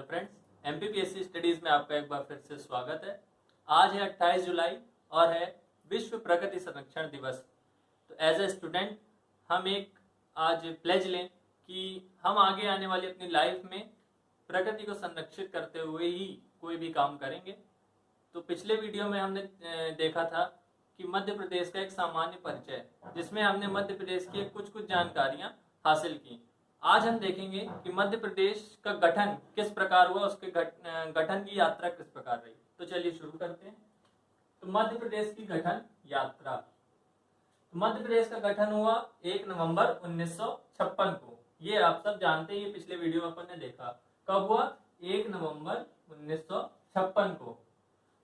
Friends, MPPSC studies में आपका एक बार फिर से स्वागत है। आज है 28 जुलाई और है विश्व प्रकृति संरक्षण दिवस। तो एज ए स्टूडेंट हम एक आज प्लेज लें कि हम आगे आने वाली अपनी लाइफ में प्रकृति को संरक्षित करते हुए ही कोई भी काम करेंगे। तो पिछले वीडियो में हमने देखा था कि मध्य प्रदेश का एक सामान्य परिचय, जिसमें हमने मध्य प्रदेश की कुछ जानकारियां हासिल की। आज हम देखेंगे कि मध्य प्रदेश का गठन किस प्रकार हुआ, उसके गठन की यात्रा किस प्रकार रही। तो चलिए शुरू करते हैं। तो मध्य प्रदेश की गठन यात्रा। तो मध्य प्रदेश का गठन हुआ 1 नवंबर 1956 को। ये आप सब जानते हैं, ये पिछले वीडियो में अपन ने देखा। कब हुआ? 1 नवंबर 1956 को।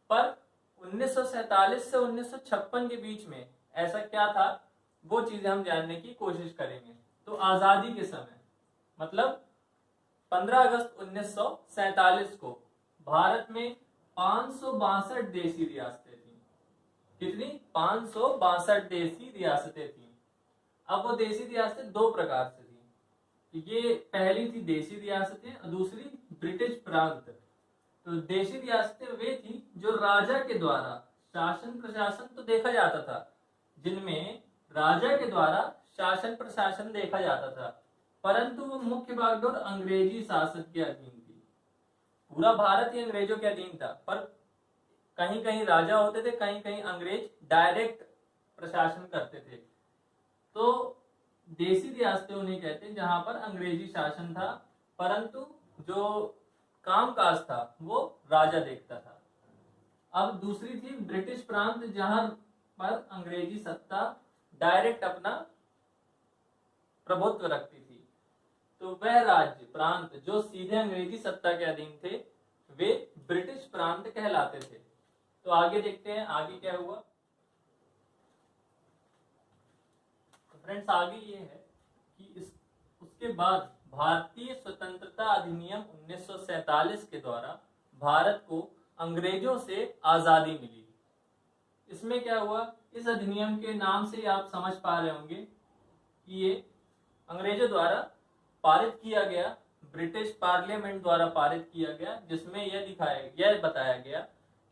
पर 1947 से 1956 के बीच में ऐसा क्या था, वो चीजें हम जानने की कोशिश करेंगे। तो आजादी के समय मतलब 15 अगस्त 1947 को भारत में 562 देशी रियासतें थी। कितनी? 562 देशी रियासतें थी। अब वो देशी रियासतें दो प्रकार से थी। ये पहली थी देशी रियासतें और दूसरी ब्रिटिश प्रांत। तो देशी रियासतें वे थी जो राजा के द्वारा शासन प्रशासन तो देखा जाता था, जिनमें राजा के द्वारा शासन प्रशासन देखा जाता था, परंतु वो मुख्य बागडोर अंग्रेजी शासक के अधीन थी। पूरा भारत ही अंग्रेजों के अधीन था, पर कहीं कहीं राजा होते थे, कहीं कहीं अंग्रेज डायरेक्ट प्रशासन करते थे। तो देशी रियासतें उन्हें कहते हैं जहां पर अंग्रेजी शासन था, परंतु जो कामकाज था वो राजा देखता था। अब दूसरी थी ब्रिटिश प्रांत, जहां पर अंग्रेजी सत्ता डायरेक्ट अपना प्रभुत्व रखती थी। तो वह राज्य प्रांत जो सीधे अंग्रेजी सत्ता के अधीन थे, वे ब्रिटिश प्रांत कहलाते थे। तो आगे देखते हैं आगे क्या हुआ। तो फ्रेंड्स, आगे ये है कि उसके बाद भारतीय स्वतंत्रता अधिनियम 1947 के द्वारा भारत को अंग्रेजों से आजादी मिली। इसमें क्या हुआ, इस अधिनियम के नाम से आप समझ पा रहे होंगे कि ये अंग्रेजों द्वारा पारित किया गया, ब्रिटिश पार्लियामेंट द्वारा पारित किया गया, जिसमें यह बताया गया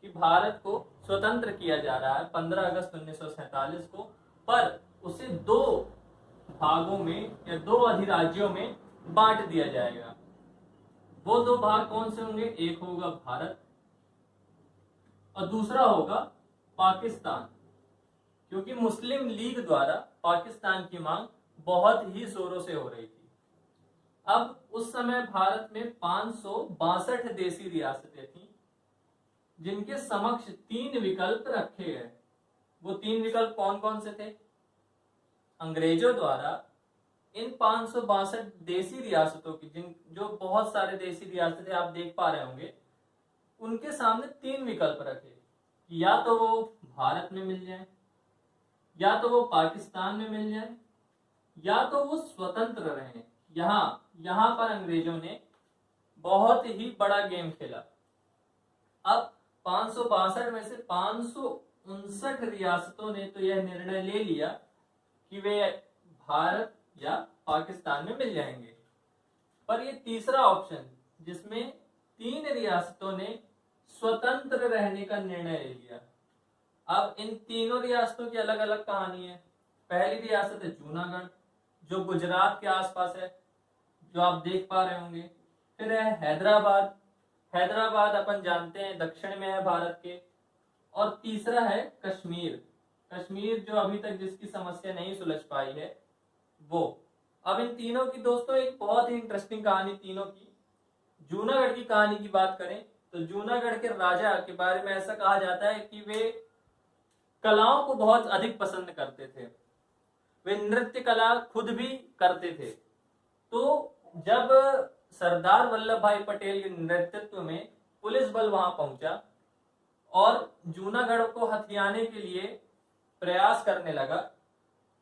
कि भारत को स्वतंत्र किया जा रहा है 15 अगस्त 1947 को, पर उसे दो भागों में या दो अधिराज्यों में बांट दिया जाएगा। वो दो भाग कौन से होंगे? एक होगा भारत और दूसरा होगा पाकिस्तान, क्योंकि मुस्लिम लीग द्वारा पाकिस्तान की मांग बहुत ही जोरों से हो रही थी। अब उस समय भारत में 562 देशी रियासतें थीं, जिनके समक्ष 3 विकल्प रखे गए। वो 3 विकल्प कौन कौन से थे? अंग्रेजों द्वारा इन 562 देशी रियासतों की, जो बहुत सारे देशी रियासतें आप देख पा रहे होंगे, उनके सामने 3 विकल्प रखे। या तो वो भारत में मिल जाए, या तो वो पाकिस्तान में मिल जाए, या तो वो स्वतंत्र रहे। यहां पर अंग्रेजों ने बहुत ही बड़ा गेम खेला। अब 562 में से 559 रियासतों ने तो यह निर्णय ले लिया कि वे भारत या पाकिस्तान में मिल जाएंगे। पर ये तीसरा ऑप्शन, जिसमें 3 रियासतों ने स्वतंत्र रहने का निर्णय ले लिया। अब इन तीनों रियासतों की अलग अलग कहानी है। पहली रियासत है जूनागढ़, जो गुजरात के आसपास है, जो आप देख पा रहे होंगे। फिर है हैदराबाद। हैदराबाद अपन जानते हैं दक्षिण में है भारत के। और तीसरा है कश्मीर। कश्मीर जो अभी तक जिसकी समस्या नहीं सुलझ पाई है वो। अब इन तीनों की दोस्तों एक बहुत ही इंटरेस्टिंग कहानी तीनों की। जूनागढ़ की कहानी की बात करें तो जूनागढ़ के राजा के बारे में ऐसा कहा जाता है कि वे कलाओं को बहुत अधिक पसंद करते थे। वे नृत्य कला खुद भी करते थे। तो जब सरदार वल्लभ भाई पटेल के नेतृत्व में पुलिस बल वहां पहुंचा और जूनागढ़ को हथियाने के लिए प्रयास करने लगा,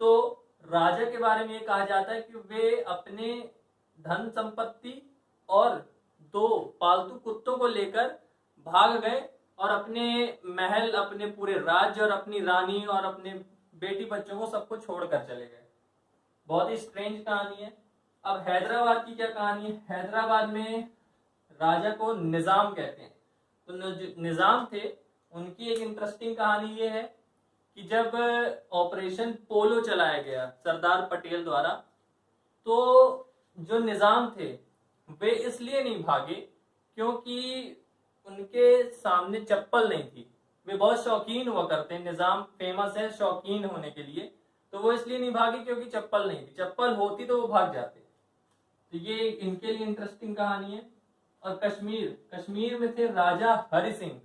तो राजा के बारे में ये कहा जाता है कि वे अपने धन संपत्ति और 2 पालतू कुत्तों को लेकर भाग गए और अपने महल, अपने पूरे राज्य और अपनी रानी और अपने बेटी बच्चों को सबको छोड़कर चले गए। बहुत ही स्ट्रेंज कहानी है। अब हैदराबाद की क्या कहानी है? हैदराबाद में राजा को निजाम कहते हैं। तो निजाम थे, उनकी एक इंटरेस्टिंग कहानी ये है कि जब ऑपरेशन पोलो चलाया गया सरदार पटेल द्वारा, तो जो निजाम थे वे इसलिए नहीं भागे क्योंकि उनके सामने चप्पल नहीं थी। वे बहुत शौकीन हुआ करते हैं, निजाम फेमस है शौकीन होने के लिए। तो वो इसलिए नहीं भागे क्योंकि चप्पल नहीं थी, चप्पल होती तो वो भाग जाते। तो ये इनके लिए इंटरेस्टिंग कहानी है। और कश्मीर में थे राजा हरि सिंह।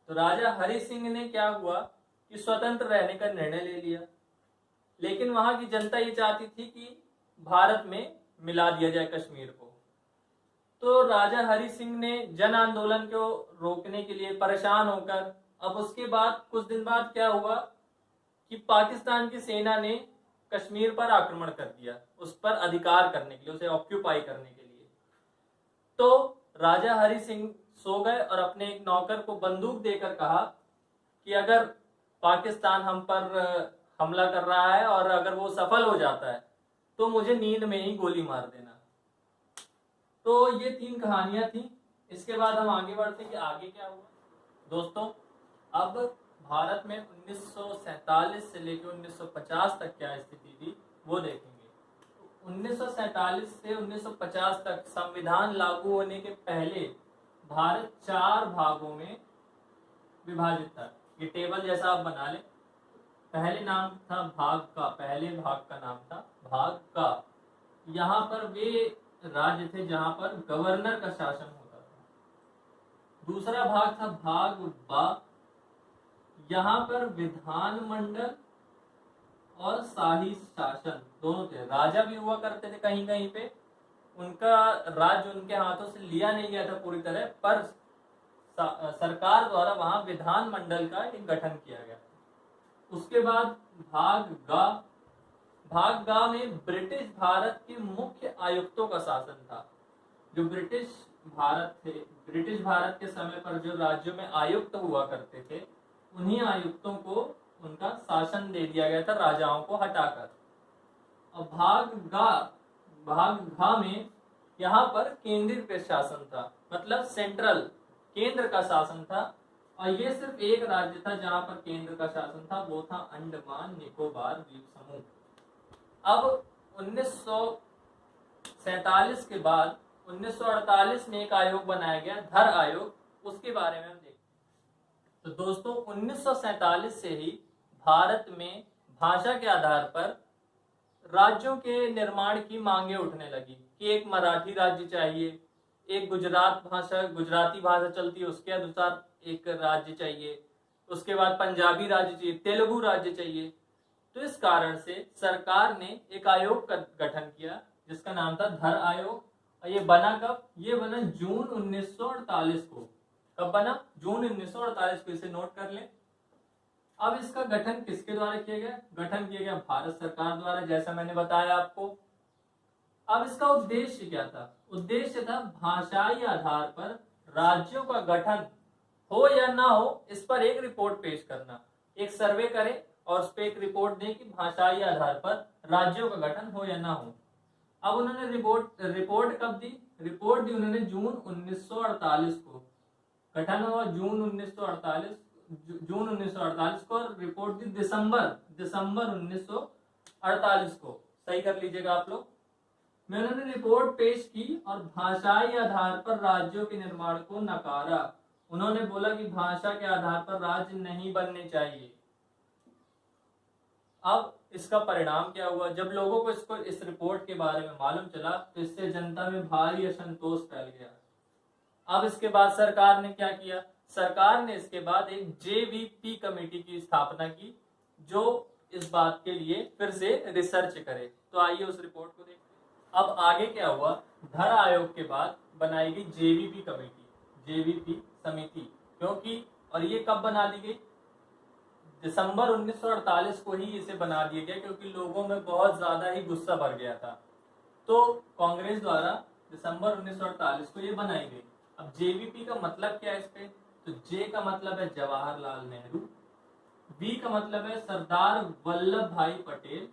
तो राजा हरि सिंह ने क्या हुआ कि स्वतंत्र रहने का निर्णय ले लिया, लेकिन वहां की जनता ये चाहती थी कि भारत में मिला दिया जाए कश्मीर को। तो राजा हरि सिंह ने जन आंदोलन को रोकने के लिए परेशान होकर, अब उसके बाद कुछ दिन बाद क्या हुआ कि पाकिस्तान की सेना ने कश्मीर पर आक्रमण कर दिया, उस पर अधिकार करने के लिए, उसे ऑक्यूपाई करने के लिए। तो राजा हरि सिंह सो गए और अपने एक नौकर को बंदूक देकर कहा कि अगर पाकिस्तान हम पर हमला कर रहा है और अगर वो सफल हो जाता है तो मुझे नींद में ही गोली मार देना। तो ये 3 कहानियां थी। इसके बाद हम आगे बढ़ते हैं कि आगे क्या हुआ। दोस्तों, अब भारत में 1947 से लेकर 1950 तक क्या स्थिति थी वो देखेंगे। 1947 से 1950 तक संविधान लागू होने के पहले भारत 4 भागों में विभाजित था। ये टेबल जैसा आप बना लें। पहले नाम था भाग का, पहले भाग का नाम था भाग का। यहाँ पर वे राज्य थे जहां पर गवर्नर का शासन होता था। दूसरा भाग था भाग बा, यहाँ पर विधानमंडल और शाही शासन दोनों थे। राजा भी हुआ करते थे कहीं कहीं पे, उनका राज्य उनके हाथों से लिया नहीं गया था पूरी तरह, पर सरकार द्वारा वहां विधानमंडल का एक गठन किया गया। उसके बाद भाग गा में ब्रिटिश भारत के मुख्य आयुक्तों का शासन था। जो ब्रिटिश भारत के समय पर जो राज्यों में आयुक्त हुआ करते थे, उन्हीं आयुक्तों को उनका शासन दे दिया गया था राजाओं को हटाकर। और भाग घा में यहाँ पर केंद्रीय शासन था, मतलब सेंट्रल, केंद्र का शासन था। और ये सिर्फ एक राज्य था जहां पर केंद्र का शासन था, वो था अंडमान निकोबार द्वीप समूह। अब 1947 के बाद 1948 में एक आयोग बनाया गया, धर आयोग, उसके बारे में हम देखते हैं। तो दोस्तों, 1947 से ही भारत में भाषा के आधार पर राज्यों के निर्माण की मांगे उठने लगी कि एक मराठी राज्य चाहिए, एक गुजराती भाषा चलती है उसके अनुसार एक राज्य चाहिए, उसके बाद पंजाबी राज्य चाहिए, तेलुगु राज्य चाहिए। तो इस कारण से सरकार ने एक आयोग का गठन किया जिसका नाम था धर आयोग। और ये बना कब? ये बना जून 1948 को। कब बना? जून 1948 को। इसे नोट कर लें। अब इसका गठन किसके द्वारा किया गया? गठन किया गया भारत सरकार द्वारा, जैसा मैंने बताया आपको। अब इसका उद्देश्य क्या था? उद्देश्य था भाषाई आधार पर राज्यों का गठन हो या ना हो, इस पर एक रिपोर्ट पेश करना। एक सर्वे करें और उस पर एक रिपोर्ट दें कि भाषाई आधार पर राज्यों का गठन हो या ना हो। अब उन्होंने रिपोर्ट कब दी? रिपोर्ट दी उन्होंने जून 1948 को। गठन हुआ जून 1948 को, रिपोर्ट दी दिसंबर 1948 को। सही कर लीजिएगा आप लोग। में उन्होंने रिपोर्ट पेश की और भाषाई आधार पर राज्यों के निर्माण को नकारा। उन्होंने बोला कि भाषा के आधार पर राज्य नहीं बनने चाहिए। अब इसका परिणाम क्या हुआ? जब लोगों को इस रिपोर्ट के बारे में मालूम चला तो इससे जनता में भारी असंतोष फैल गया। अब इसके बाद सरकार ने क्या किया? सरकार ने इसके बाद एक JVP कमेटी की स्थापना की जो इस बात के लिए फिर से रिसर्च करे। तो आइए उस रिपोर्ट को देखते हैं। अब आगे क्या हुआ? धर आयोग के बाद बनाई गई JVP कमेटी, JVP समिति। क्योंकि और ये कब बना दी गई? दिसंबर 1948 को ही इसे बना दिया गया, क्योंकि लोगों में बहुत ज्यादा ही गुस्सा भर गया था। तो कांग्रेस द्वारा दिसंबर 1948 को ये बनाई गई। अब JVP का मतलब क्या है इस पे? तो J का मतलब है जवाहरलाल नेहरू, V का मतलब है सरदार वल्लभ भाई पटेल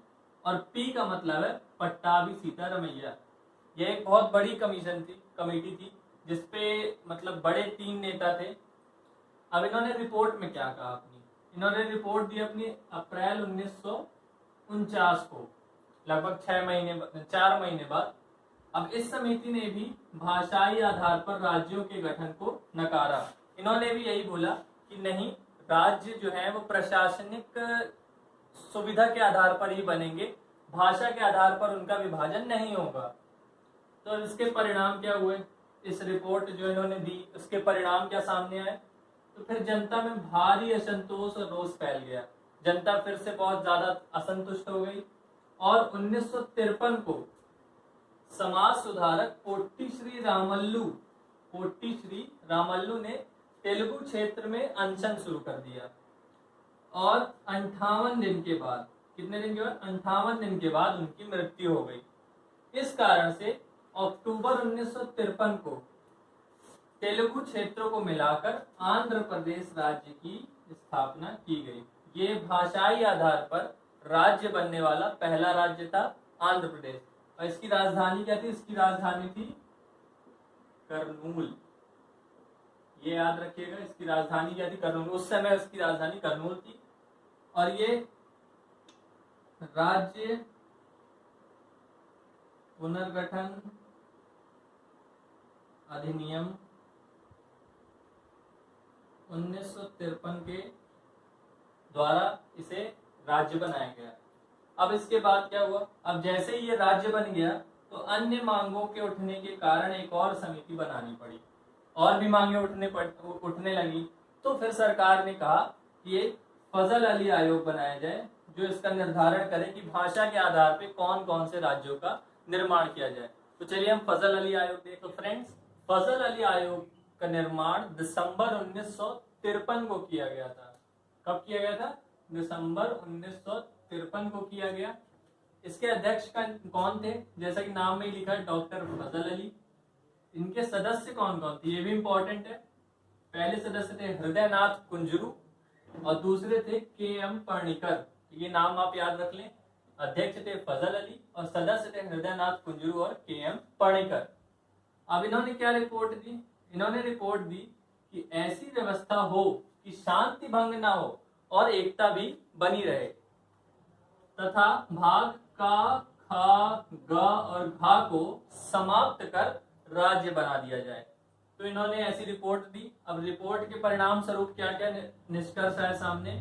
और P का मतलब है पट्टाभी सीतारमैया। यह एक बहुत बड़ी कमेटी थी जिसपे मतलब बड़े 3 नेता थे। अब इन्होंने रिपोर्ट में क्या कहा अपनी, इन्होंने रिपोर्ट दी अपनी अप्रैल 1949 को, लगभग 4 महीने बाद। अब इस समिति ने भी भाषाई आधार पर राज्यों के गठन को नकारा। इन्होंने भी यही बोला कि नहीं, राज्य जो है वो प्रशासनिक सुविधा के आधार पर ही बनेंगे, भाषा के आधार पर उनका विभाजन नहीं होगा। तो इसके परिणाम क्या हुए, इस रिपोर्ट जो इन्होंने दी उसके परिणाम क्या सामने आए, तो फिर जनता में भारी असंतोष और रोष फैल गया। जनता फिर से बहुत ज्यादा असंतुष्ट हो गई और 1953 को समाज सुधारक पोट्टी श्री रामल्लू ने तेलुगु क्षेत्र में अनशन शुरू कर दिया और 58 दिन के बाद, कितने दिन के बाद, 58 दिन के बाद उनकी मृत्यु हो गई। इस कारण से अक्टूबर 1953 को तेलुगु क्षेत्रों को मिलाकर आंध्र प्रदेश राज्य की स्थापना की गई। ये भाषाई आधार पर राज्य बनने वाला पहला राज्य था आंध्र प्रदेश। और इसकी राजधानी क्या थी, इसकी राजधानी थी कर्नूल। ये याद रखिएगा, इसकी राजधानी क्या थी, कर्नूल। उस समय इसकी राजधानी कर्नूल थी। और ये राज्य पुनर्गठन अधिनियम 1953 के द्वारा इसे राज्य बनाया गया। अब इसके बाद क्या हुआ, अब जैसे ही ये राज्य बन गया तो अन्य मांगों के उठने के कारण एक और समिति बनानी पड़ी, और भी मांगे उठने लगी। तो फिर सरकार ने कहा कि एक फजल अली आयोग बनाया जाए जो इसका निर्धारण करे कि भाषा के आधार पर कौन कौन से राज्यों का निर्माण किया जाए। तो चलिए हम फजल अली आयोग देखें। तो फ्रेंड्स, फजल अली आयोग का निर्माण दिसंबर 1953 को किया गया था। कब किया गया था, दिसंबर 1953 को किया गया। इसके अध्यक्ष कौन थे, जैसा कि नाम में ही लिखा है, डॉक्टर फजल अली। इनके सदस्य कौन कौन थे, ये भी इंपॉर्टेंट है। पहले सदस्य थे हृदयनाथ कुंजरू और दूसरे थे के.एम. पर्णिकर। ये नाम आप याद रख लें। अध्यक्ष थे फजल अली और सदस्य थे हृदयनाथ कुंजरू और के.एम. पर्णिकर। अब इन्होंने क्या रिपोर्ट दी, इन्होंने रिपोर्ट दी कि ऐसी व्यवस्था हो कि शांति भंग ना हो और एकता भी बनी रहे, तथा भाग का, खा, ग और घा को समाप्त कर राज्य बना दिया जाए। तो इन्होंने ऐसी रिपोर्ट दी। अब रिपोर्ट के परिणाम स्वरूप क्या क्या निष्कर्ष है सामने,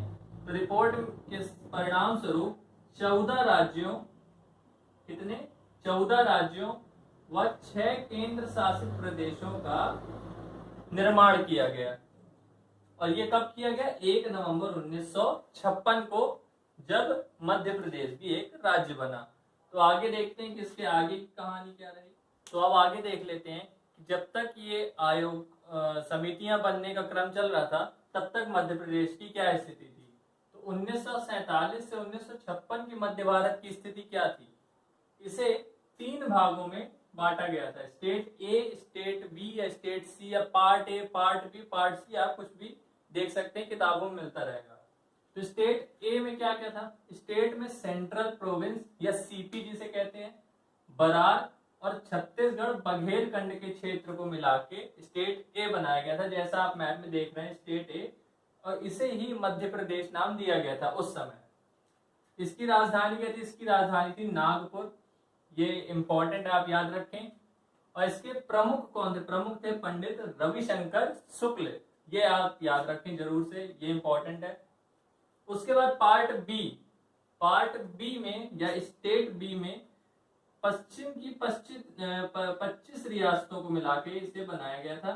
तो रिपोर्ट के परिणाम स्वरूप 14 राज्यों, कितने, 14 राज्यों व 6 केंद्र शासित प्रदेशों का निर्माण किया गया। और ये कब किया गया, 1 नवंबर 1956 को, जब मध्य प्रदेश भी एक राज्य बना। तो आगे देखते हैं कि इसके आगे की कहानी क्या रही। तो अब आगे देख लेते हैं कि जब तक ये आयोग समितियां बनने का क्रम चल रहा था, तब तक मध्य प्रदेश की क्या स्थिति थी। तो 1947 से 1956 की मध्य भारत की स्थिति क्या थी, इसे 3 भागों में बांटा गया था, स्टेट ए, स्टेट बी या स्टेट सी, या part A, part B, part C, आप कुछ भी देख सकते हैं, किताबों में मिलता रहेगा। तो स्टेट ए में क्या क्या था, स्टेट में सेंट्रल प्रोविंस या सीपी जिसे कहते हैं, बरार और छत्तीसगढ़ बघेलखंड के क्षेत्र को मिला के स्टेट ए बनाया गया था, जैसा आप मैप में देख रहे हैं, स्टेट ए। और इसे ही मध्य प्रदेश नाम दिया गया था उस समय। इसकी राजधानी क्या थी, इसकी राजधानी थी नागपुर। ये इंपॉर्टेंट है, आप याद रखें। और इसके प्रमुख कौन थे, प्रमुख थे पंडित रविशंकर शुक्ल। ये आप याद रखें जरूर से, ये इंपॉर्टेंट है। उसके बाद पार्ट बी में या स्टेट बी में पश्चिम की 25 रियासतों को मिला के इसे बनाया गया था,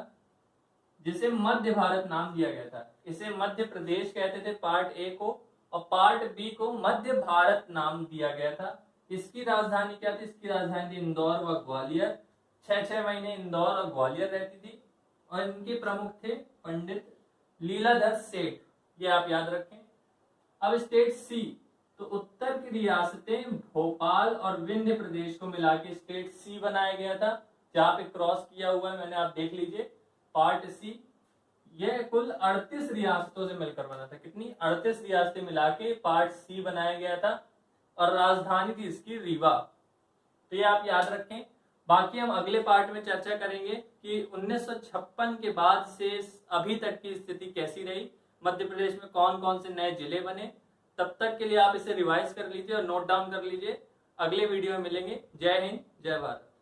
जिसे मध्य भारत नाम दिया गया था। इसे मध्य प्रदेश कहते थे पार्ट ए को, और पार्ट बी को मध्य भारत नाम दिया गया था। इसकी राजधानी क्या थी, इसकी राजधानी थी इंदौर व ग्वालियर। 6 महीने इंदौर और ग्वालियर रहती थी। और इनके प्रमुख थे पंडित लीलाधर सेठ, ये आप याद रखें। अब स्टेट सी, तो उत्तर की रियासतें भोपाल और विंध्य प्रदेश को मिला के स्टेट सी बनाया गया था, जहां पे क्रॉस किया हुआ है मैंने, आप देख लीजिए पार्ट सी। यह कुल 38 रियासतों से मिलकर बना था। कितनी, 38 रियासतें मिला के पार्ट सी बनाया गया था। और राजधानी थी इसकी रीवा। तो ये आप याद रखें। बाकी हम अगले पार्ट में चर्चा करेंगे कि 1956 के बाद से अभी तक की स्थिति कैसी रही, मध्य प्रदेश में कौन कौन से नए जिले बने। तब तक के लिए आप इसे रिवाइज कर लीजिए और नोट डाउन कर लीजिए। अगले वीडियो में मिलेंगे। जय हिंद, जय भारत।